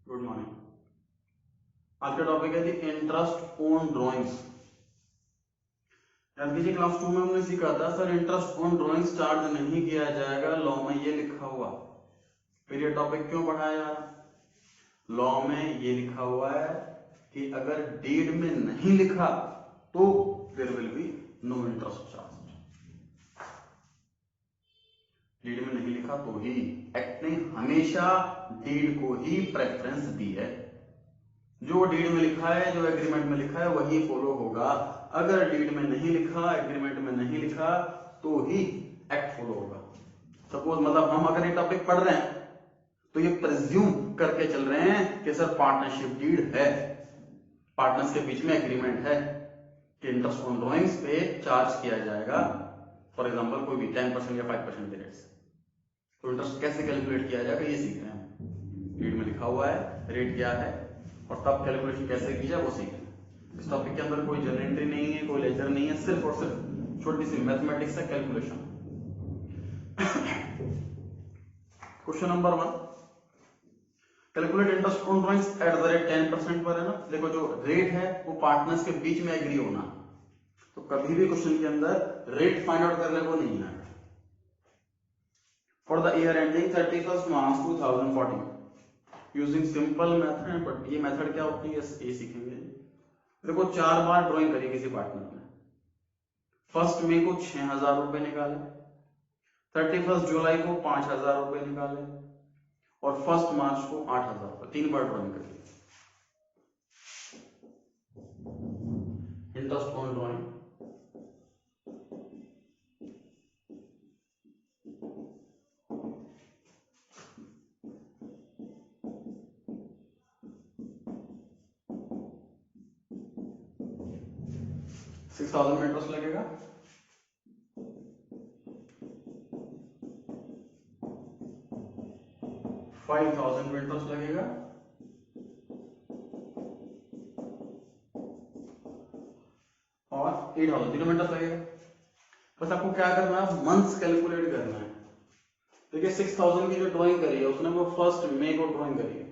Good morning. आज का topic है दी interest on drawings. LKG class 2 में हमने सीखा था sir interest on drawings charge नहीं किया जाएगा, लॉ में ये लिखा हुआ। फिर ये टॉपिक क्यों पढ़ाया जा रहा? लॉ में ये लिखा हुआ है कि अगर डीड में नहीं लिखा तो there will be no interest charge. Deed में नहीं लिखा तो ही एक्ट ने हमेशा डीड को ही प्रेफरेंस दी है। जो डीड में लिखा है, जो एग्रीमेंट में लिखा है वही फॉलो होगा। अगर डीड में नहीं लिखा, एग्रीमेंट में नहीं लिखा तो ही एक्ट फॉलो होगा। सपोज मतलब हम अगर ये टॉपिक पढ़ रहे हैं तो ये प्रिज्यूम करके चल रहे हैं कि सर पार्टनरशिप डीड है, पार्टनर्स के बीच में एग्रीमेंट है कि इंटरेस्ट ऑन ड्राइंग्स पे चार्ज किया जाएगा। फॉर एग्जांपल कोई भी 10% या 5% के रेट से, तो इंटरेस्ट कैसे कैलकुलेट किया जाएगा ये सीख रहे हैं हम। डीड में लिखा हुआ है, रेट क्या है और तब कैलकुलेशन कैसे की जाए वो सीख रहे हैं। इस टॉपिक के अंदर कोई जर्नल एंट्री नहीं है, कोई लेजर नहीं है, सिर्फ और सिर्फ छोटी सी मैथमेटिक्स है, calculation. Question number 1, calculate interest on drawings at the rate 10% पर है ना। देखो जो रेट है वो पार्टनर्स के बीच में एग्री होना, तो कभी भी क्वेश्चन के अंदर रेट फाइंड आउट करने को नहीं है। For the year ending 31 March 2014 using simple method. But ये मेथड क्या होती है ये सीखेंगे। देखो 4 बार ड्राइंग करी किसी पार्टनर ने। फर्स्ट मई को 6,000 रुपए निकाले, 31 जुलाई को 5,000 रुपए निकाले और 1 मार्च को 8,000 रुपए। 3 बार ड्राइंग करी। इंटरेस्ट ऑन ड्राइंग $6,000 में इंटरेस्ट लगेगा। $5,000 में इंटरेस्ट लगेगा और 8,000 तीनों में इंटरेस्ट लगेगा। बस आपको क्या करना है, मंथ्स कैलकुलेट करना है। देखिए 6,000 की जो ड्राइंग करी है उसने वो 1 मई को ड्राइंग करी है,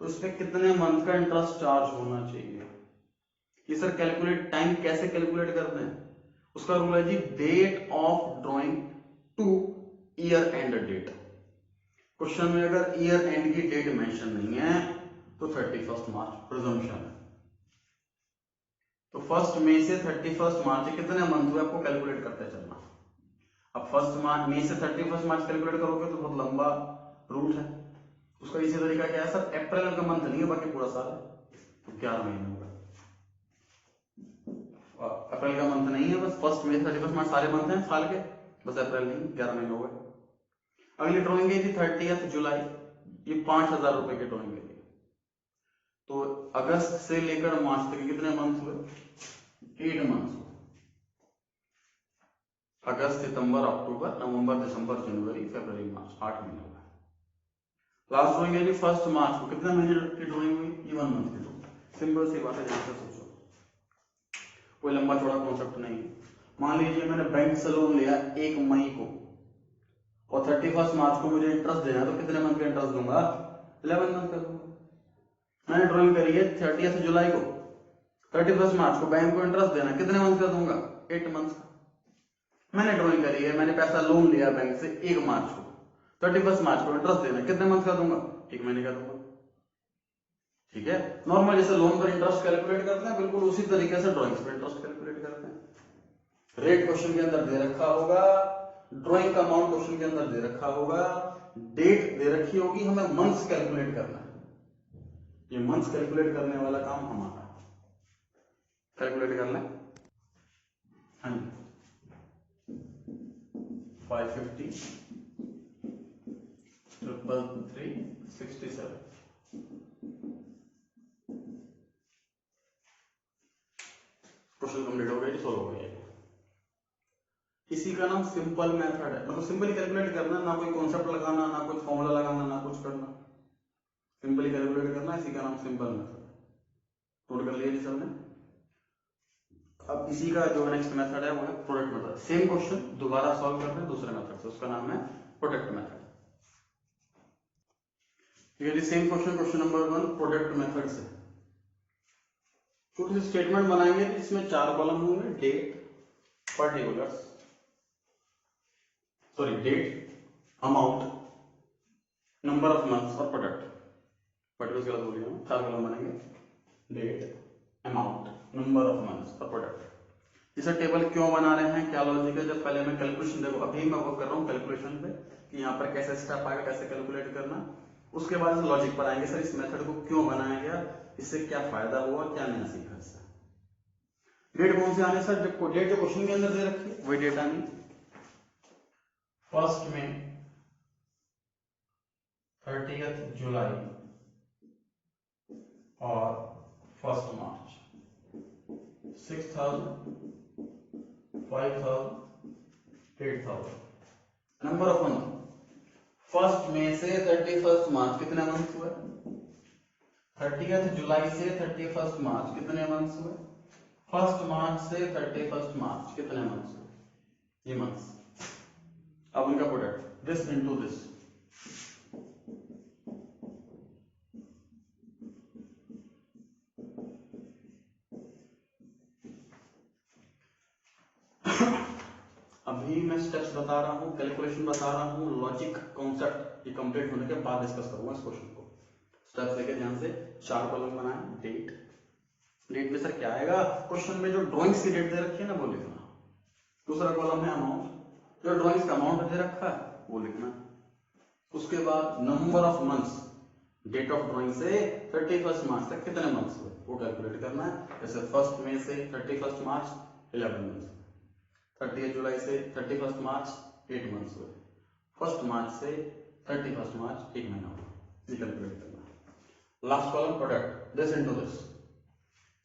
तो इसमें कितने मंथ का इंटरेस्ट चार्ज होना चाहिए। ये सर कैलकुलेट टाइम कैसे कैलकुलेट करते हैं, उसका रूल है जी date of drawing to year end date. Question में अगर ईयर एंड की डेट मेंशन नहीं है तो 31 मार्च प्रिजम्पशन है। तो 1 मई से 31 मार्च कितने मंथ हुए आपको कैलकुलेट करते चलना। अब 1 मई से 31 मार्च कैलकुलेट करोगे तो बहुत लंबा रूट है। उसका इसी तरीका क्या है सर, अप्रैल का मंथ नहीं है बाकी पूरा साल है, तो 11 महीने होगा। अप्रैल का मंथ नहीं है, बस 1 मई से 31 मार्च सारे मंथ हैं साल के, बस अप्रैल नहीं, 11 महीने हो गए। अगली ड्राइंग की थी 30 जुलाई, ये 5,000 रुपए की ड्राइंग के लिए। तो अगस्त से लेकर मार्च तक कितने मंथ हुए, 8 मंथ हुए। अगस्त सितंबर अक्टूबर नवंबर दिसंबर जनवरी फरवरी मार्च, 8 महीने हुए। लास्ट ड्राइंग है 1 मार्च को, कितने महीने की ड्राइंग हुई, ये 1 मंथ की ड्राइंग। सिंपल सी बात है, ध्यान से सोचो, कोई लंबा चौड़ा कॉन्सेप्ट नहीं है। मान लीजिए मैंने बैंक से लोन लिया 1 मई को और 31 मार्च को मुझे इंटरेस्ट देना है, तो कितने मंथ का इंटरेस्ट दूंगा, 11 मंथ का दूंगा। मैंने ड्राइंग करी है 30 जुलाई को, 31 मार्च को बैंक को इंटरेस्ट देना, कितने मंथ का दूंगा, 8 मंथ का। मैंने ड्राइंग करी है, मैंने पैसा लोन लिया बैंक से 1 मार्च को, 31 मार्च को इंटरेस्ट देना, कितने मंथ का दूंगा, 1 महीने का दूंगा। ठीक है, नॉर्मल जैसे लोन पर इंटरेस्ट कैलकुलेट करते हैं बिल्कुल उसी तरीके से ड्राइंग्स पर इंटरेस्ट कैलकुलेट करते हैं। रेट क्वेश्चन के अंदर दे रखा होगा, ड्राइंग का अमाउंट क्वेश्चन के अंदर दे रखा होगा, डेट दे रखी होगी, हमें मंथ्स कैलकुलेट करना है। ये मंथ्स कैलकुलेट करने वाला काम हमारा, कैलकुलेट कर लें। हाँ जी, 550 33367। क्वेश्चन कंप्लीट हो गया जी, सोल्व हो गया। इसी का नाम सिंपल मेथड है, मतलब सिंपली कैलकुलेट करना, ना कोई कॉन्सेप्ट लगाना, ना कुछ फॉर्मूला लगाना, ना कुछ करना, सिंपली कैलकुलेट करना, इसी का नाम सिंपल मेथड है। नोट कर लिया जी सबने। अब इसी का जो नेक्स्ट मेथड है वो है प्रोडक्ट मेथड। सेम क्वेश्चन दोबारा सॉल्व करते हैं दूसरे मेथड से, उसका नाम है प्रोडक्ट मेथड। ये same question number 1 product method से छोटी सी स्टेटमेंट बनाएंगे जिसमें 4 कॉलम होंगे, date, particulars, sorry date, amount, number of months और प्रोडक्ट। पर्टिकुलर्स गलत बोल रहा हूं, 4 कॉलम बनेंगे, date, amount, number of months और प्रोडक्ट। इसे टेबल क्यों बना रहे हैं, क्या लॉजिक है? जब पहले मैं कैलकुलेशन, देखो अभी मैं वर्क कर रहा हूँ कैलकुलेशन पे कि यहाँ पर कैसे स्टेप आएगा, कैसे कैलकुलेट करना, उसके बाद लॉजिक पर आएंगे सर इस मेथड को क्यों बनाया गया, इससे क्या फायदा हुआ, क्या नया सीखा इससे। डेट कौन से आने सर? जब डेट जो क्वेश्चन के अंदर दे रखी है वही डेट आनी, 1 मई, 30 जुलाई और 1 मार्च, 6000, 5000, 8000। नंबर ऑफ मंथ, 1 मई से 31 मार्च कितने मंथ हुए? 30 जुलाई से 31 मार्च कितने मंथ्स हुए? 1 मार्च से 31 मार्च कितने मंथ्स हुए? ये मंथ्स। अब उनका प्रोडक्ट, दिस इनटू दिस, अभी मैं स्टेप्स बता रहा हूँ, कैलकुलेशन बता रहा हूँ, लॉजिक कॉन्सेप्ट ये कंप्लीट होने के बाद डिस्कस करूंगा इस क्वेश्चन को। स्टेप्स देखिए ध्यान से, 4 कॉलम बनाए, डेट, डेट में सर क्या आएगा, क्वेश्चन में जो ड्राइंग्स की डेट दे रखी है ना वो लिखना। दूसरा कॉलम है अमाउंट, जो ड्राइंग्स का अमाउंट दे रखा है वो लिखना। उसके बाद number of months, date of drawing से 31 मार्च तक कितने मंथ्स हुए वो कैलकुलेट करना है। जैसे 1 मई से 31 मार्च 11 मंथ्स, 30 जुलाई से 31 मार्च 8 मंथ्स हुए, 1 मार्च से 31 मार्च 1 महीना हुआ, ये कैलकुलेट करना है। Last column product, this into this,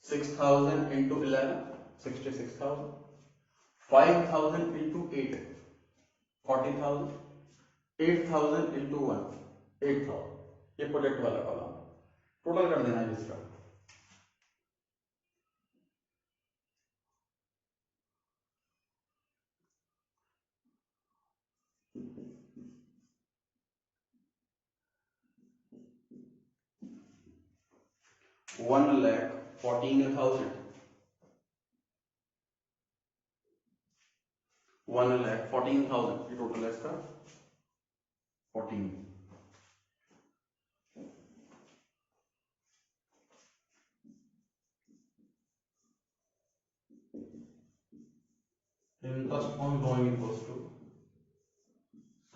6000 into 11, 66,000, 5,000 into 8, 40,000, 8,000 into 1, 8,000। ये प्रोडक्ट वाला कॉलम टोटल कर देना है इसका। वन लैख 14,000, 1,14,000 ये टोटल है इसका, 14। Interest on drawing equals to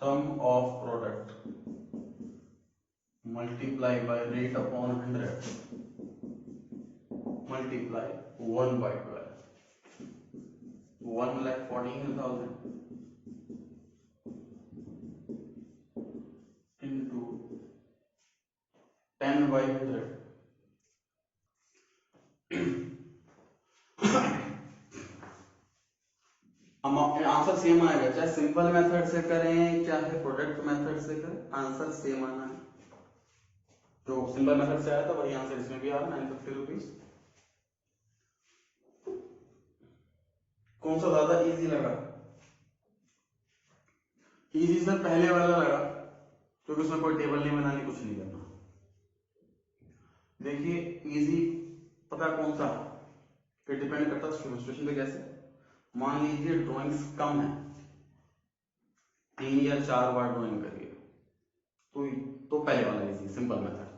sum of product multiply by rate upon 100 multiply 1 by 12, 1,14,000 into 10 by 100। Answer same आएगा, चाहे सिंपल मेथड से करें चाहे प्रोडक्ट मेथड से करें, आंसर सेम आना है। जो सिंपल मेथड से आया था वही आंसर इसमें भी आ रहा है, 950 रुपीज। कौन सा ज्यादा इजी लगा? इजी सर पहले वाला लगा, क्योंकि उसमें कोई टेबल नहीं बनानी, कुछ नहीं करना। देखिए इजी पता कौन सा, फिर डिपेंड करता है सिचुएशन पे कैसे। मान लीजिए ड्राइंग्स कम है, 3 या 4 बार ड्राइंग करिए, तो पहले वाला इजी सिंपल मेथड।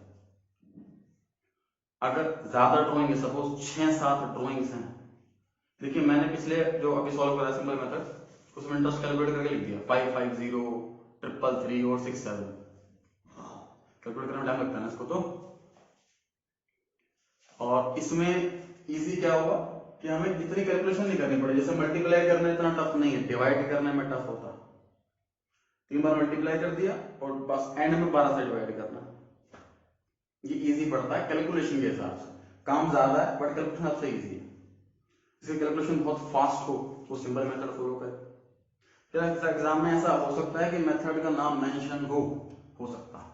अगर ज्यादा ड्राइंग है, सपोज 6-7 ड्राइंग्स हैं, देखिए मैंने पिछले जो अभी सॉल्व करा सिंपल मेथड उसमें इंटरेस्ट कैलकुलेट करके लिख दिया 550 333 और 67। कैलकुलेट करने में टाइम लगता है ना इसको तो। और इसमें इजी क्या होगा कि हमें इतनी कैलकुलेशन नहीं करनी पड़ेगी, जैसे मल्टीप्लाई करना इतना टफ नहीं है, डिवाइड करने में टफ होता। 3 बार मल्टीप्लाई कर दिया और बस एंड में 12 से डिवाइड करना, ये इजी पड़ता है कैलकुलेशन के हिसाब से। काम ज्यादा है बट कैलकुलेशन सबसे इजी है, इसकी कैलकुलेशन बहुत फास्ट हो वो सिंपल मेथड फॉलो करे। फिर एग्जाम में ऐसा हो सकता है कि मेथड का नाम मेंशन हो सकता है,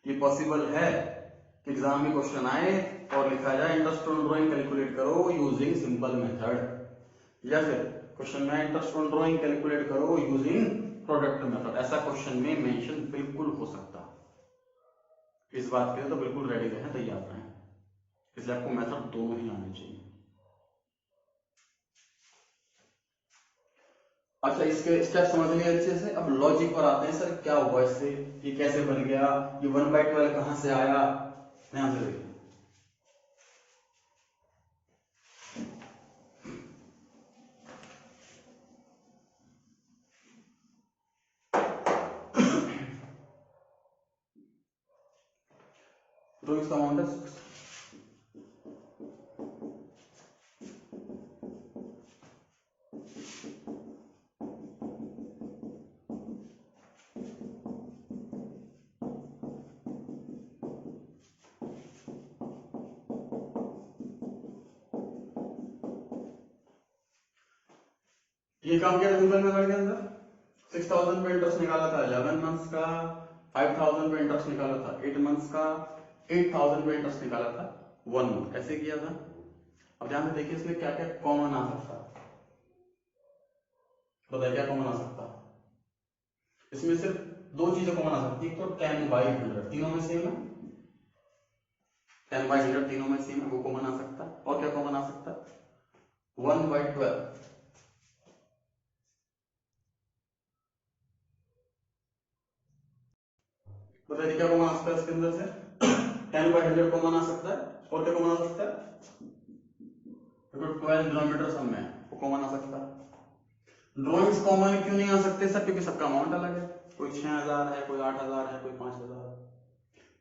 ये पॉसिबल है कि एग्जाम में क्वेश्चन आए और लिखा जाए इंटरेस्ट ऑन ड्राइंग कैलकुलेट करो यूजिंग सिंपल मेथड, या फिर क्वेश्चन में इंटरेस्ट ऑन ड्राइंग कैलकुलेट करो यूजिंग प्रोडक्ट मेथड, ऐसा क्वेश्चन में मेंशन बिल्कुल हो सकता है। इस बात के लिए तो बिल्कुल रेडी रहें, तैयार रहें, इसलिए आपको मेथड दोनों ही आने चाहिए। अच्छा, इसके स्टेप समझ लिए अच्छे से। अब लॉजिक पर आते हैं, सर क्या हुआ इससे, ये कैसे बन गया, ये 1/12 कहां से आया, ध्यान से देखिए। तो इसका अमाउंट है 6। ये काम किया था सिंपल मेथड के अंदर, 6000 पे इंटरेस्ट निकाला था 11 मंथ्स का, 5000 पे इंटरेस्ट निकाला था 8 मंथ्स का, 8000 पे इंटरेस्ट निकाला था 1 मंथ, ऐसे किया था। अब ध्यान से देखिए इसमें क्या क्या कॉमन आ सकता है, बताइए क्या कॉमन आ सकता है। इसमें सिर्फ दो चीजें कॉमन आ सकती है, एक तो 10/100 तीनों में सेम है, 10/100 तीनों में सेम है, वो कॉमन आ सकता है। और क्या कॉमन आ सकता है, 1/12, बताइए क्या कॉमन आ सकता है इसके अंदर से, 10/100 कॉमन आ सकता है, और क्या कॉमन आ सकता है, 12 डिनोमिनेटर सम में वो कॉमन आ सकता है। ड्रॉइंग्स कॉमन क्यों नहीं आ सकते सर, क्योंकि सबका अमाउंट अलग है, कोई 6000 है, कोई 8000 है, कोई 5000।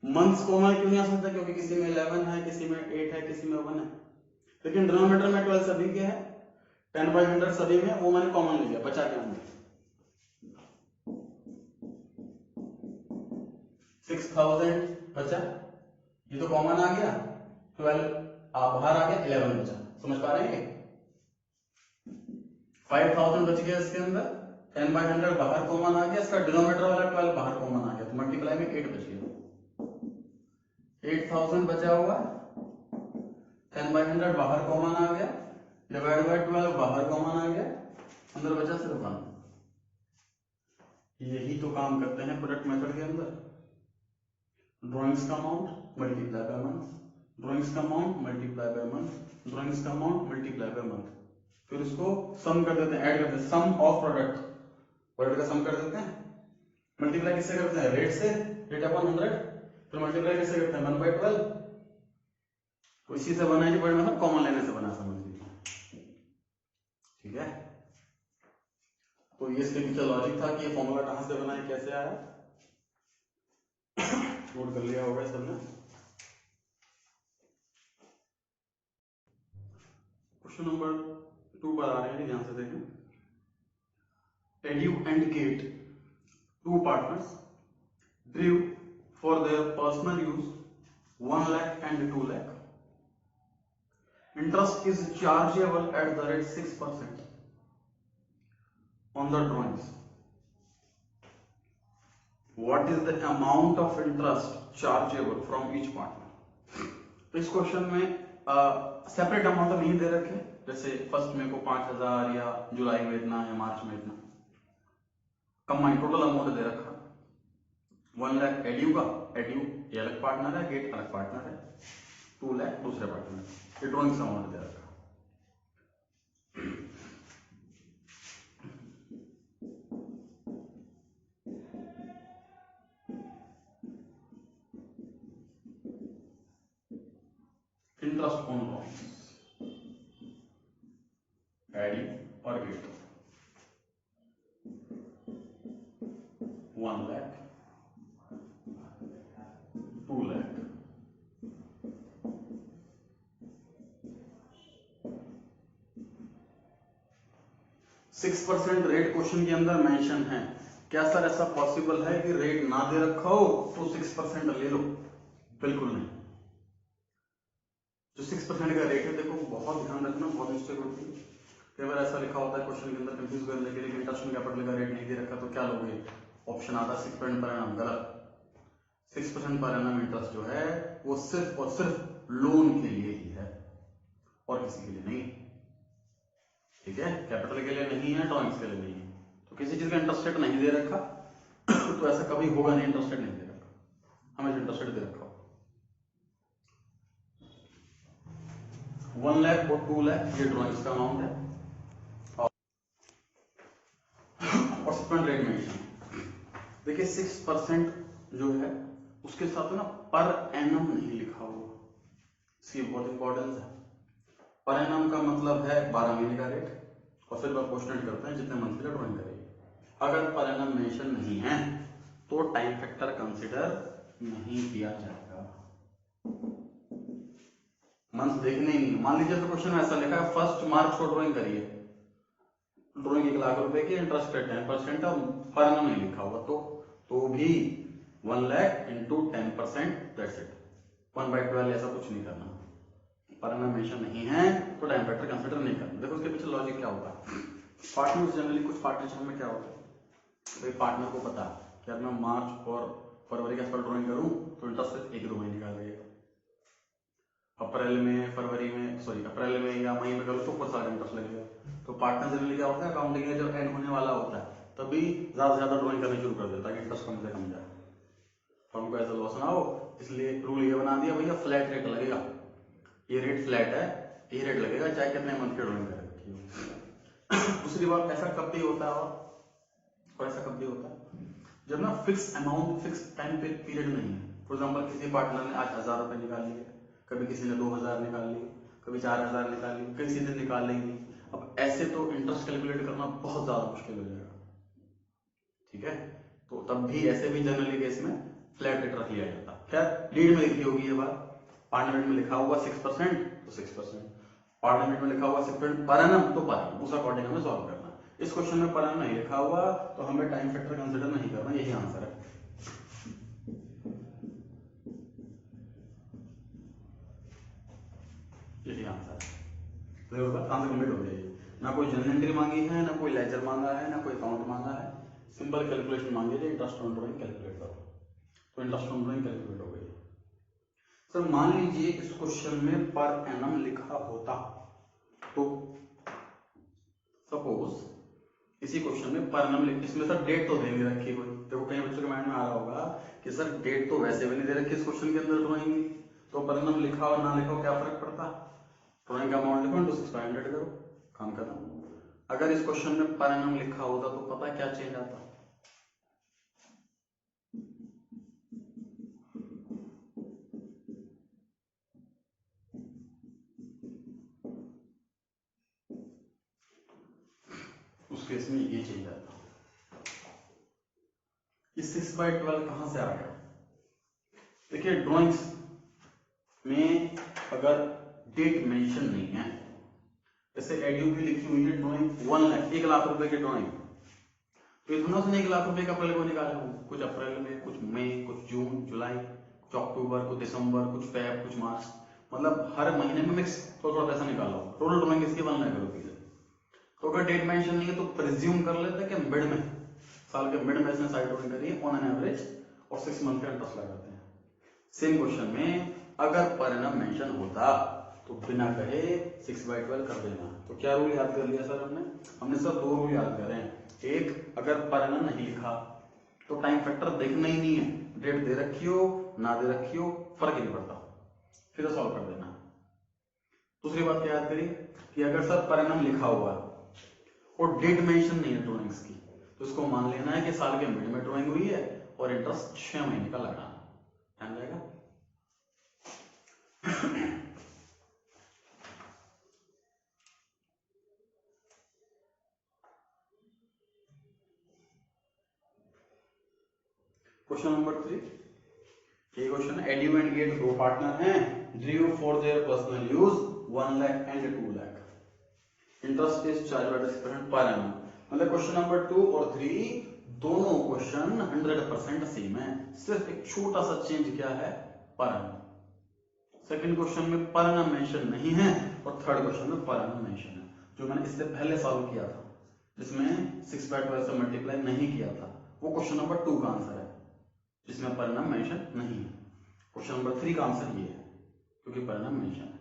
मंथ्स कॉमन क्यों नहीं आ सकता, क्योंकि किसी में 11 है, किसी में 8 है, किसी में 1 है। लेकिन डिनोमिनेटर में 12 सभी के है, 10/100 सभी में, वो मैंने कॉमन ले लिया, बचा क्या हमने 6000 बचा, ये तो कॉमन आ गया, 12 बाहर आ गया, 11 बचा, समझ पा रहे हैं। 5000 बच गया इसके अंदर, 10/100 बाहर कॉमन आ गया, इसका डिनोमिनेटर वाला 12 बाहर कॉमन आ गया, तो मल्टीप्लाई में 8 बच गया, 8000 बचा हुआ, 10/100 बाहर कॉमन आ गया, डिवाइड बाय 12 बाहर कॉमन आ गया, अंदर बचा सिर्फ 1। यही तो काम करते हैं प्रोडक्ट मेथड के अंदर, ड्राइंग्स का amount multiply by month, drawings का amount multiply by month, drawings का अमाउंट मल्टीप्लाई बाय मंथ, फिर उसको सम कर देते हैं, ऐड करते हैं, सम ऑफ प्रोडक्ट, प्रोडक्ट का सम कर देते हैं, मल्टीप्लाई किससे करते हैं, रेट से, रेट अपॉन 100, फिर मल्टीप्लाई किससे करते हैं 1/12, तो इसी से बना है बड़े मतलब कॉमन लेने से बना, समझ लीजिए, ठीक है। तो ये इसके पीछे लॉजिक था कि ये फॉर्मूला कहां से बना है, कैसे आया, नोट कर लिया होगा सबने। क्वेश्चन नंबर 2 पर आ रहे हैं, ध्यान से देखें। Edu and Kate, two partners, drew for their personal use 1 lakh and 2 lakh. Interest is chargeable at the rate 6% on the drawings. What is the amount of interest chargeable from each partner? इस question में separate amount तो नहीं दे रखे, जैसे first में को 5000 या जुलाई में इतना या मार्च में इतना, कंबाइंड टोटल अमाउंट दे रखा 1 लाख एडयू का, एडयू ये अलग पार्टनर है, गेट अलग पार्टनर है, 2 लाख दूसरे पार्टनर, ये ड्रॉइंग्स अमाउंट दे रखा। इंटरेस्ट ऑन ड्रॉइंग्स एडयू और get 1 lakh 2 lakh, %6 rate question के अंदर मेंशन है। क्या सर ऐसा पॉसिबल है कि रेट ना दे रखा हो तो 6% ले लो? बिल्कुल नहीं। जो 6% का रेट है, देखो बहुत ध्यान रखना, बहुत मिस्टेक होती है। कई बार ऐसा लिखा होता है क्वेश्चन के अंदर कंफ्यूज करने के लिए, इंटरेस्ट में कैपिटल का रेट नहीं दे रखा तो क्या लोगे, ऑप्शन आता है 6% पर एनम, गलत। 6% पर एनम इंटरेस्ट जो है वो सिर्फ और सिर्फ लोन के लिए ही है और किसी के लिए नहीं, ठीक है। कैपिटल के लिए नहीं है, ड्रॉइंग्स के लिए नहीं है। तो किसी चीज का इंटरेस्ट रेट नहीं दे रखा तो ऐसा कभी होगा नहीं, इंटरेस्ट रेट नहीं दे रखा, हमेशा इंटरेस्ट रेट दे रखा। 1 लाख और 2 लाख ये ड्रॉइंग्स का अमाउंट है। और सेकंड रेट मेंशन देखिए 6% जो है उसके साथ ना पर एनम नहीं लिखा हुआ, इसकी बहुत इंपॉर्टेंस है। पर एनम का मतलब है 12 महीने का रेट, और फिर वह पोस्टेड करते हैं जितने मंथ का ड्रॉइंग करेगी। अगर पर एनम मेंशन नहीं है तो टाइम फैक्टर कंसिडर नहीं किया जाएगा। मंथ देखने ही नहीं। मान लीजिए तो क्वेश्चन में ऐसा लिखा है 1 मार्च को ड्रॉइंग करिए, ड्रॉइंग 1 लाख रुपए की, इंटरेस्ट रेट 10% और पर एनम नहीं लिखा हुआ तो भी 1 लाख इंटू 10% दैट्स इट। 1/12 ऐसा कुछ नहीं करना। पर एनम मेंशन नहीं है तो टाइम फैक्टर कंसिडर नहीं करना। देखो उसके पीछे लॉजिक क्या होता है। पार्टनर्स जनरली कुछ पार्टनरशिप में क्या होता है, भाई पार्टनर को पता कि अगर मैं मार्च और फरवरी के आसपास ड्रॉइंग करूं तो इंटरेस्ट रेट 1-2 महीने निकाल देगा। अप्रैल में या मई में करूं तो ऊपर सारा इंटरेस्ट लगेगा। तो पार्टनर जनरली क्या होता है, अकाउंटिंग में जब एंड होने वाला होता है तभी ज्यादा से ज्यादा ड्रॉइंग करनी शुरू कर देता है कि इंटरेस्ट कम से कम जाए, फर्म को ऐसा लॉस ना हो। इसलिए रूल ये बना दिया भैया फ्लैट रेट लगेगा, ये रेट फ्लैट है, ये रेट लगेगा चाहे कितने मंथ की ड्रॉइंग कर रखी हो। दूसरी बात ऐसा कब भी होता है और ऐसा कब भी होता है जब ना fix amount fix time period नहीं है। फॉर एग्जाम्पल किसी पार्टनर ने आज 1000 रुपए निकाल लिए, कभी किसी ने 2000 निकाल लिए, कभी 4000 निकाल लिए, किसी दिन निकाल लेंगे। अब ऐसे तो इंटरेस्ट कैलकुलेट करना बहुत ज्यादा मुश्किल हो जाएगा, ठीक है। तो तब भी ऐसे भी जनरली केस में फ्लैट रेट रख लिया जाता। खैर लीड में लिखी होगी ये बात, पार्टनर में लिखा हुआ 6% तो 6%, पार्टनर में लिखा हुआ 6% पर एनम तो पर एनम, उस अकॉर्डिंग हमें सॉल्व करना। इस क्वेश्चन में पर एनम नहीं लिखा हुआ तो हमें टाइम फैक्टर कंसीडर नहीं करना, यही आंसर है। यही आंसर है। तो आंसर कंप्लीट हो गया। ना कोई जर्नल एंट्री मांगी है, ना कोई लेजर मांगा है, ना कोई अकाउंट मांगा है, सिंपल कैलकुलेशन मांगी है, इंटरेस्ट ऑन ड्रॉइंग कैलकुलेट करो। तो इंटरेस्ट ऑन ड्रॉइंग कैलकुलेट हो गई। सर मान लीजिए इस क्वेश्चन में पर एनम लिखा होता तो सपोज इसी क्वेश्चन में पर एनम लिख, इसमें सर डेट तो देंगे रखी हुई। देखो कई बच्चों के माइंड में आ रहा होगा कि सर डेट तो वैसे भी नहीं दे रखी इस क्वेश्चन के अंदर ड्राइंग में, तो पर एनम लिखा हो ना लिखा हो क्या फर्क पड़ता। ड्राइंग का अमाउंट लिखो तो 600 करो, काम खत्म। अगर इस क्वेश्चन में पर एनम लिखा होता तो पता क्या चेंज आता, उस केस में ये चेंज आता। ये 6/12 कहां से आ गया। देखिए ड्राइंग्स में अगर डेट मेंशन नहीं है, जैसे एडयू की लिखी हुई है ड्राइंग 1 लाख रुपए की ड्राइंग, तो इतना से 1 लाख रुपए का अप्रैल को निकाले होंगे, कुछ अप्रैल में, कुछ मई, कुछ जून, जुलाई, कुछ अक्टूबर, कुछ दिसंबर, कुछ फेब, कुछ मार्च, मतलब हर महीने में मिक्स थोड़ा पैसा निकाला हो। टोटल ड्राइंग इसकी 1 लाख रुपए। तो अगर डेट मेंशन नहीं है तो प्रिज्यूम कर लेते हैं कि मिड में, साल के मिड में इसने साइड ड्राइंग करी है ऑन एन एवरेज, और 6 मंथ का इंटरेस्ट लगाते हैं। सेम क्वेश्चन में अगर पर एनम मेंशन होता तो बिना कहे 6/12 कर देना। तो क्या रूल याद कर लिया सर हमने सर 2 रूल याद करे हैं। एक, अगर पर एनम नहीं लिखा तो टाइम फैक्टर देखना ही नहीं है, डेट दे रखी हो ना दे रखी हो फर्क ही नहीं पड़ता, फिर सॉल्व कर देना। दूसरी बात क्या याद करी कि अगर सर पर एनम लिखा हुआ और डेट मेंशन नहीं है ड्राइंग्स की, तो इसको मान लेना है कि साल के मिड में ड्राइंग हुई है और इंटरेस्ट 6 महीने का लगाना। ध्यान रहेगा। क्वेश्चन नंबर 3, ये क्वेश्चन है एडयू एंड गेट 2 पार्टनर हैं, Drew for their personal use 1 lakh and 2 lakh, interest is charge by 6% per annum. मतलब क्वेश्चन नंबर 2 और 3 दोनों क्वेश्चन 100% सेम है, सिर्फ एक छोटा सा चेंज क्या है, पर एनम। सेकंड क्वेश्चन में पर एनम मेंशन नहीं है और थर्ड क्वेश्चन में पर एनम मेंशन है, जो मैंने इससे पहले सॉल्व किया था जिसमें 6/12 से मल्टीप्लाई नहीं किया था, वो क्वेश्चन नंबर 2 का आंसर है जिसमें पर एनम मेंशन नहीं है। क्वेश्चन नंबर 3 का आंसर ये है क्योंकि पर एनम मेंशन